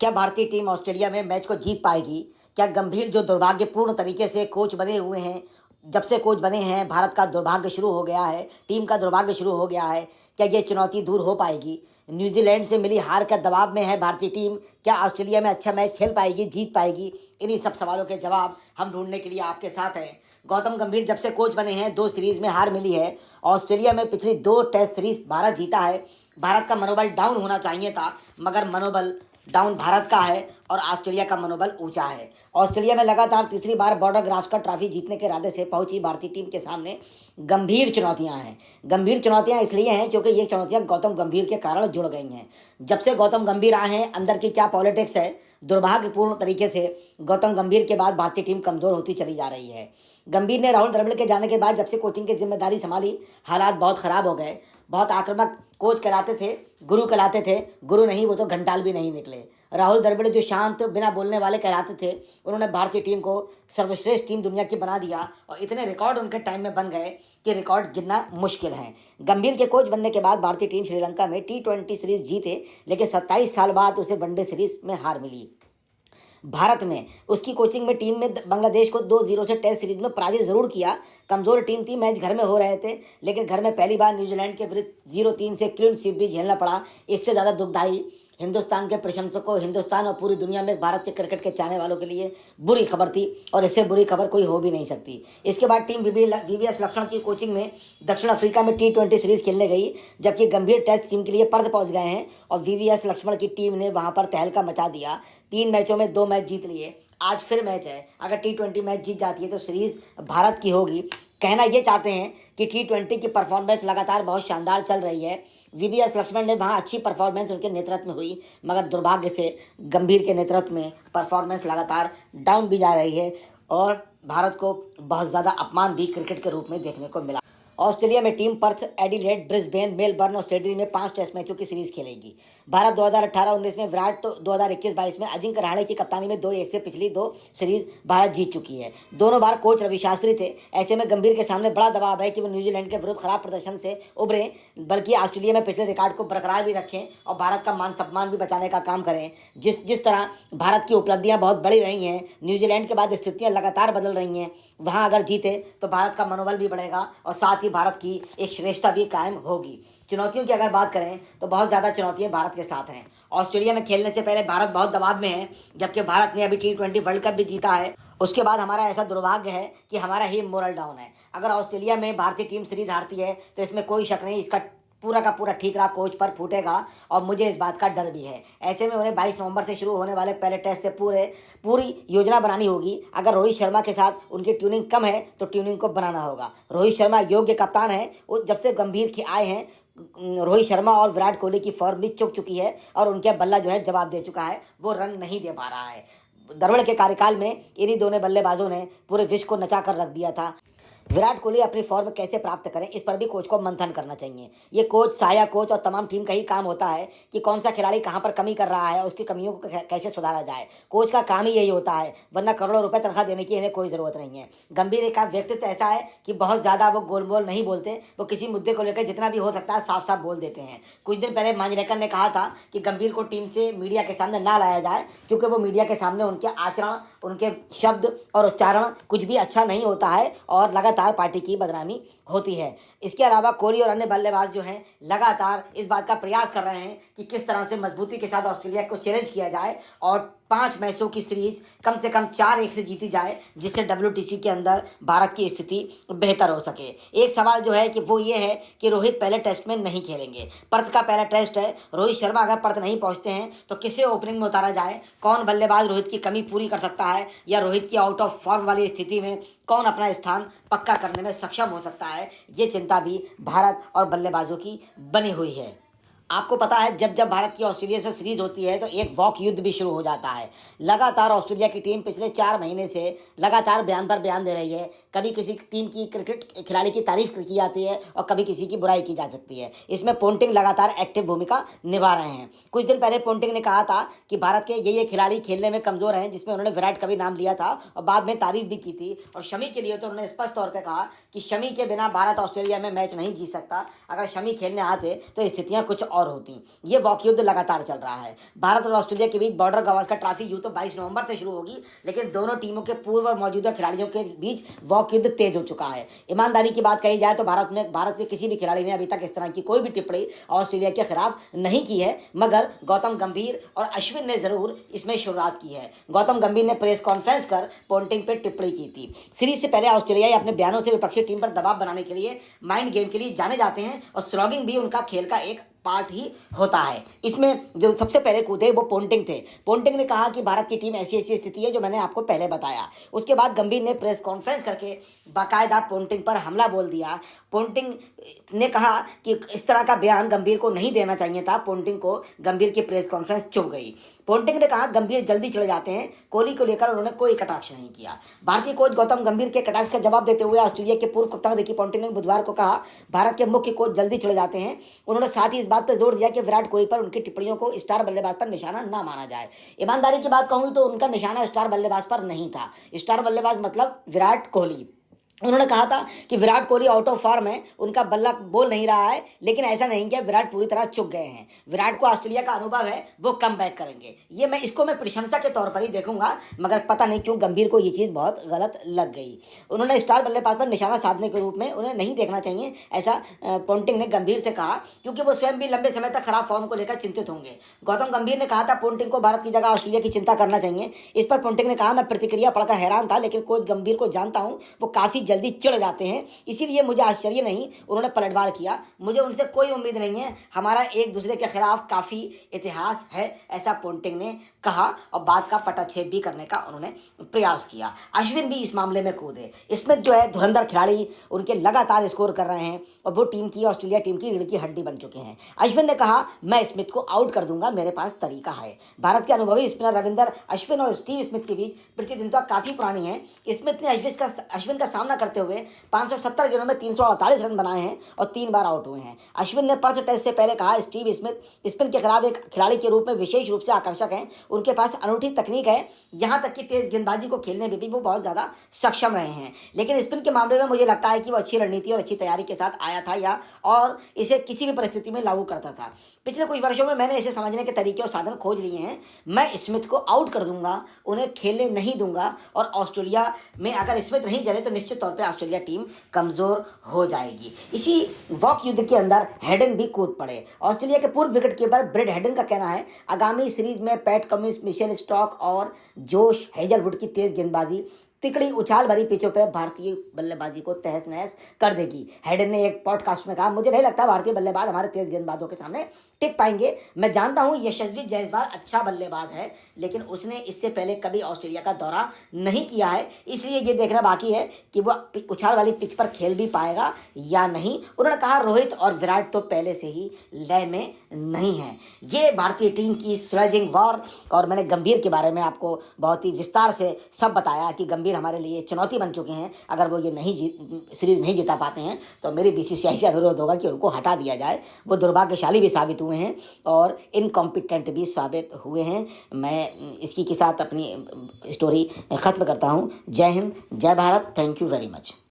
क्या भारतीय team Australia में मैच को जीत पाएगी? क्या गंभीर जो दुर्भाग्यपूर्ण तरीके से कोच बने हुए हैं, जब से कोच बने हैं भारत का दुर्भाग्य शुरू हो गया है, टीम का दुर्भाग्य शुरू हो गया है। क्या ये चुनौती दूर हो पाएगी? न्यूजीलैंड से मिली हार का दबाव में है भारतीय टीम। क्या ऑस्ट्रेलिया में अच्छा मैच खेल पाएगी, जीत पाएगी? इन्हीं सब सवालों के जवाब हम ढूंढने के लिए आपके साथ हैं। गौतम गंभीर जब से कोच बने हैं 2 सीरीज में हार मिली है। ऑस्ट्रेलिया में पिछली 2 टेस्ट सीरीज भारत जीता है। भारत का मनोबल डाउन होना चाहिए था, मगर मनोबल डाउन भारत का है और ऑस्ट्रेलिया का मनोबल ऊंचा है। ऑस्ट्रेलिया में लगातार तीसरी बार बॉर्डर गावस्कर ट्रॉफी जीतने के इरादे से पहुंची भारतीय टीम के सामने गंभीर चुनौतियां हैं। गंभीर चुनौतियां इसलिए हैं क्योंकि ये चुनौतियां गौतम गंभीर के कारण जुड़ गई हैं। जब से गौतम गंभीर आए हैं, अंदर की क्या पॉलिटिक्स है, दुर्भाग्यपूर्ण तरीके से गौतम गंभीर के बाद भारतीय टीम कमजोर होती चली जा रही है। गंभीर ने राहुल द्रविड़ के जाने के बाद जब से कोचिंग की जिम्मेदारी संभाली, हालात बहुत खराब हो गए। बहुत आक्रामक कोच कहलाते थे, गुरु कहलाते थे, गुरु नहीं वो तो घंटाल भी नहीं निकले। राहुल द्रविड़ जो शांत बिना बोलने वाले कहलाते थे, उन्होंने भारतीय टीम को सर्वश्रेष्ठ टीम दुनिया की बना दिया और इतने रिकॉर्ड उनके टाइम में बन गए कि रिकॉर्ड गिनना मुश्किल है। गंभीर के कोच बनने के बाद भारतीय टीम श्रीलंका में T20 सीरीज जीते, लेकिन 27 साल बाद उसे वनडे सीरीज में हार मिली। भारत में उसकी कोचिंग में टीम में बांग्लादेश को 2-0 से टेस्ट सीरीज में पराजित जरूर किया। कमजोर टीम थी, मैच घर में हो रहे थे, लेकिन घर में पहली बार न्यूजीलैंड के विरुद्ध 0-3 से क्लीन स्वीप भी झेलना पड़ा। इससे ज़्यादा दुखदाई हिंदुस्तान के प्रशंसकों, हिंदुस्तान और पूरी दुनिया में भारत के क्रिकेट के चाहने वालों के लिए बुरी खबर थी और इससे बुरी खबर कोई हो भी नहीं सकती। इसके बाद टीम VVS लक्ष्मण की कोचिंग में दक्षिण अफ्रीका में T20 सीरीज खेलने गई, जबकि गंभीर टेस्ट टीम के लिए पर्थ पहुंच गए हैं और VVS लक्ष्मण की टीम ने वहां पर तहलका मचा दिया। 3 मैचों में 2 मैच जीत लिए। आज फिर मैच है, अगर T20 मैच जीत जाती है तो सीरीज भारत की होगी। कहना ये चाहते हैं कि T20 की परफॉर्मेंस लगातार बहुत शानदार चल रही है। VVS लक्ष्मण ने वहाँ अच्छी परफॉर्मेंस उनके नेतृत्व में हुई, मगर दुर्भाग्य से गंभीर के नेतृत्व में परफॉर्मेंस लगातार डाउन भी जा रही है और भारत को बहुत ज़्यादा अपमान भी क्रिकेट के रूप में देखने को मिला। ऑस्ट्रेलिया में team Perth, Adelaide, Brisbane, Melbourne और सिडनी में 5 टेस्ट मैचों की सीरीज खेलेगी। भारत 2018-19 में, विराट तो 2021-22 में अजिंक्य रहाणे की कप्तानी में 2-1 से पिछली 2 सीरीज भारत जीत चुकी है। दोनों बार कोच रवि शास्त्री थे। ऐसे में गंभीर के सामने बड़ा दबाव है कि वो न्यूजीलैंड के विरुद्ध खराब प्रदर्शन से उभरें, बल्कि ऑस्ट्रेलिया में पिछले रिकॉर्ड को बरकरार भी रखें और भारत का मान सम्मान भी बचाने का काम करें। जिस तरह भारत की उपलब्धियां बहुत बड़ी रही हैं, न्यूजीलैंड के बाद स्थितियां लगातार बदल रही हैं, वहां अगर जीते तो भारत का मनोबल भी बढ़ेगा और साथ ही भारत की एक श्रेष्ठता भी कायम होगी। चुनौतियों की अगर बात करें तो बहुत ज़्यादा चुनौतियां भारत के साथ हैं। ऑस्ट्रेलिया में खेलने से पहले भारत बहुत दबाव में है, जबकि भारत ने अभी T20 वर्ल्ड कप भी जीता है। उसके बाद हमारा ऐसा दुर्भाग्य है कि हमारा ही मोरल डाउन है। अगर ऑस्ट्रेलिया में भारतीय टीम सीरीज हारती है तो इसमें कोई शक नहीं, इसका पूरा का पूरा ठीकरा कोच पर फूटेगा और मुझे इस बात का डर भी है। ऐसे में उन्हें 22 नवंबर से शुरू होने वाले पहले टेस्ट से पूरी योजना बनानी होगी। अगर रोहित शर्मा के साथ उनकी ट्यूनिंग कम है तो ट्यूनिंग को बनाना होगा। रोहित शर्मा योग्य कप्तान है। जब से गंभीर के आए हैं, रोहित शर्मा और विराट कोहली की फॉर्म भी चुक चुकी है और उनके बल्ला जो है जवाब दे चुका है, वो रन नहीं दे पा रहा है। द्रविड़ के कार्यकाल में इन्हीं दोनों बल्लेबाजों ने पूरे विश्व को नचा कर रख दिया था। विराट कोहली अपनी फॉर्म कैसे प्राप्त करें, इस पर भी कोच को मंथन करना चाहिए। ये कोच, सहायक कोच और तमाम टीम का ही काम होता है कि कौन सा खिलाड़ी कहां पर कमी कर रहा है, उसकी कमियों को कैसे सुधारा जाए। कोच का काम ही यही होता है, वरना करोड़ों रुपए तनख्वाह देने की इन्हें कोई ज़रूरत नहीं है। गंभीर का व्यक्तित्व ऐसा है कि बहुत ज़्यादा वो गोलमोल नहीं बोलते, वो किसी मुद्दे को लेकर जितना भी हो सकता है साफ साफ बोल देते हैं। कुछ दिन पहले मांजरेकर ने कहा था कि गंभीर को टीम से मीडिया के सामने ना लाया जाए, क्योंकि वो मीडिया के सामने उनके आचरण, उनके शब्द और उच्चारण कुछ भी अच्छा नहीं होता है और लगातार पार्टी की बदनामी होती है। इसके अलावा कोहली और अन्य बल्लेबाज जो हैं लगातार इस बात का प्रयास कर रहे हैं कि किस तरह से मजबूती के साथ ऑस्ट्रेलिया को चैलेंज किया जाए और 5 मैचों की सीरीज कम से कम 4-1 से जीती जाए, जिससे WTC के अंदर भारत की स्थिति बेहतर हो सके। एक सवाल जो है कि वो ये है कि रोहित पहले टेस्ट में नहीं खेलेंगे। पर्थ का पहला टेस्ट है। रोहित शर्मा अगर पर्थ नहीं पहुंचते हैं तो किसे ओपनिंग में उतारा जाए, कौन बल्लेबाज रोहित की कमी पूरी कर सकता है, या रोहित की आउट ऑफ फॉर्म वाली स्थिति में कौन अपना स्थान पक्का करने में सक्षम हो सकता है, ये चिंता भी भारत और बल्लेबाजों की बनी हुई है। आपको पता है, जब जब भारत की ऑस्ट्रेलिया से सीरीज होती है तो एक वॉक युद्ध भी शुरू हो जाता है। लगातार ऑस्ट्रेलिया की टीम पिछले 4 महीने से लगातार बयान पर बयान दे रही है। कभी किसी टीम की क्रिकेट खिलाड़ी की तारीफ की जाती है और कभी किसी की बुराई की जा सकती है। इसमें पोंटिंग लगातार एक्टिव भूमिका निभा रहे हैं। कुछ दिन पहले पोंटिंग ने कहा था कि भारत के ये खिलाड़ी खेलने में कमजोर हैं, जिसमें उन्होंने विराट का भी नाम लिया था और बाद में तारीफ भी की थी। और शमी के लिए तो उन्होंने स्पष्ट तौर पर कहा कि शमी के बिना भारत ऑस्ट्रेलिया में मैच नहीं जीत सकता। अगर शमी खेलने आते तो स्थितियाँ कुछ और होती। ये वॉक युद्ध लगातार चल रहा है। भारत और ऑस्ट्रेलिया के बीच बॉर्डर गावस्कर ट्रॉफी यूं तो 22 नवंबर से शुरू होगी, लेकिन दोनों टीमों के पूर्व और मौजूदा खिलाड़ियों के बीच वॉक युद्ध तेज हो चुका है। ईमानदारी की बात कही जाए तो भारत के किसी भी खिलाड़ी ने अभी तक इस तरह की कोई भी टिप्पणी ऑस्ट्रेलिया के खिलाफ नहीं की है, मगर गौतम गंभीर और अश्विन ने जरूर इसमें शुरुआत की है। गौतम गंभीर ने प्रेस कॉन्फ्रेंस कर पोंटिंग पर टिप्पणी की थी। सीरीज से पहले ऑस्ट्रेलियाई अपने बयानों से विपक्षी टीम पर दबाव बनाने के लिए माइंड गेम के लिए जाने जाते हैं और स्लॉगिंग भी उनका खेल का एक पार्ट ही होता है। इसमें जो सबसे पहले कूदे वो पोंटिंग थे। पोंटिंग ने कहा कि भारत की टीम ऐसी ऐसी स्थिति है जो मैंने आपको पहले बताया। उसके बाद गंभीर ने प्रेस कॉन्फ्रेंस करके बाकायदा पोंटिंग पर हमला बोल दिया। पोंटिंग ने कहा कि इस तरह का बयान गंभीर को नहीं देना चाहिए था। पोंटिंग को गंभीर की प्रेस कॉन्फ्रेंस चुभ गई। पोंटिंग ने कहा गंभीर जल्दी चले जाते हैं। कोहली को लेकर उन्होंने कोई कटाक्ष नहीं किया। भारतीय कोच गौतम गंभीर के कटाक्ष का जवाब देते हुए ऑस्ट्रेलिया के पूर्व कप्तान रिकी पोंटिंग ने बुधवार को कहा भारत के मुख्य कोच जल्दी चले जाते हैं। उन्होंने साथ ही इस बात पर जोर दिया कि विराट कोहली पर उनकी टिप्पणियों को स्टार बल्लेबाज पर निशाना ना माना जाए। ईमानदारी की बात कहूं तो उनका निशाना स्टार बल्लेबाज पर नहीं था। स्टार बल्लेबाज मतलब विराट कोहली। उन्होंने कहा था कि Virat Kohli out of form है, उनका बल्ला बोल नहीं रहा है, लेकिन ऐसा नहीं कि विराट पूरी तरह चुक गए हैं। विराट को ऑस्ट्रेलिया का अनुभव है, वो कम बैक करेंगे। ये मैं प्रशंसा के तौर पर ही देखूंगा, मगर पता नहीं क्यों गंभीर को ये चीज़ बहुत गलत लग गई। उन्होंने स्टार बल्लेबाज पर निशाना साधने के रूप में उन्हें नहीं देखना चाहिए, ऐसा पोंटिंग ने गंभीर से कहा, क्योंकि वो स्वयं भी लंबे समय तक खराब फॉर्म को लेकर चिंतित होंगे। गौतम गंभीर ने कहा था पोंटिंग को भारत की जगह ऑस्ट्रेलिया की चिंता करना चाहिए। इस पर पोंटिंग ने कहा मैं प्रतिक्रिया पढ़कर हैरान था, लेकिन कोच गंभीर को जानता हूँ, वो काफ़ी जल्दी चिढ़ जाते हैं, इसीलिए मुझे आश्चर्य नहीं। उन्होंने पलटवार किया, मुझे उनसे कोई उम्मीद नहीं है, हमारा एक दूसरे के खिलाफ काफी इतिहास है, ऐसा पोंटिंग ने कहा और बात का पटाक्षेप भी करने का उन्होंने प्रयास किया। अश्विन भी इस मामले में कूदे। स्मिथ जो है धुरंधर खिलाड़ी, उनके लगातार स्कोर कर रहे हैं और वो ऑस्ट्रेलिया टीम की रीढ़ की हड्डी बन चुके हैं। अश्विन ने कहा मैं स्मिथ को आउट कर दूंगा, मेरे पास तरीका है। भारत के अनुभवी स्पिनर रविंदर अश्विन और स्टीव स्मिथ के बीच प्रतिद्वंद्विता काफी पुरानी है। स्मिथ ने अश्विन का सामना करते हुए 570 गेंदों में 348 रन बनाए हैं और 3 बार आउट हुए हैं। अश्विन ने परसों टेस्ट से पहले कहा स्टीव स्मिथ स्पिन के खिलाफ एक खिलाड़ी के रूप में विशेष रूप से आकर्षक हैं, उनके पास अनूठी तकनीक है, यहाँ तक कि तेज गेंदबाजी को खेलने में भी वो बहुत ज़्यादा सक्षम रहे हैं। लेकिन स्पिन के मामले में मुझे लगता है कि वो अच्छी रणनीति और अच्छी तैयारी के साथ आया था और इसे किसी भी परिस्थिति में लागू करता था। पिछले कुछ वर्षों में मैंने इसे समझने के तरीके और साधन खोज लिए हैं। मैं स्मिथ को आउट कर दूंगा, उन्हें खेलने नहीं दूंगा और ऑस्ट्रेलिया में अगर स्मिथ नहीं चले तो निश्चित तौर पर ऑस्ट्रेलिया टीम कमजोर हो जाएगी। इसी वॉक युद्ध के अंदर हेडन भी कूद पड़े। ऑस्ट्रेलिया के पूर्व विकेट कीपर ब्रेड हेडन का कहना है आगामी सीरीज में पैट कमिंस, मिशेल स्टॉक और जोश हेजलवुड की तेज गेंदबाजी तिकड़ी उछाल भरी पिचों पर भारतीय बल्लेबाजी को तहस नहस कर देगी। हेडन ने एक पॉडकास्ट में कहा मुझे नहीं लगता भारतीय बल्लेबाज हमारे तेज गेंदबाजों के सामने टिक पाएंगे। मैं जानता हूं यशस्वी जायसवाल अच्छा बल्लेबाज है, लेकिन उसने इससे पहले कभी ऑस्ट्रेलिया का दौरा नहीं किया है, इसलिए ये देखना बाकी है कि वह उछाल वाली पिच पर खेल भी पाएगा या नहीं। उन्होंने कहा रोहित और विराट तो पहले से ही लय में नहीं है। ये भारतीय टीम की स्लेजिंग वॉर, और मैंने गंभीर के बारे में आपको बहुत ही विस्तार से सब बताया कि गंभीर हमारे लिए चुनौती बन चुके हैं। अगर वो ये सीरीज नहीं जीता पाते हैं तो मेरी बीसीसीआई से अनुरोध होगा कि उनको हटा दिया जाए। वो दुर्भाग्यशाली भी साबित हुए हैं और इनकॉम्पिटेंट भी साबित हुए हैं। मैं इसी के साथ अपनी स्टोरी ख़त्म करता हूँ। जय हिंद, जय Bharat, thank you very much.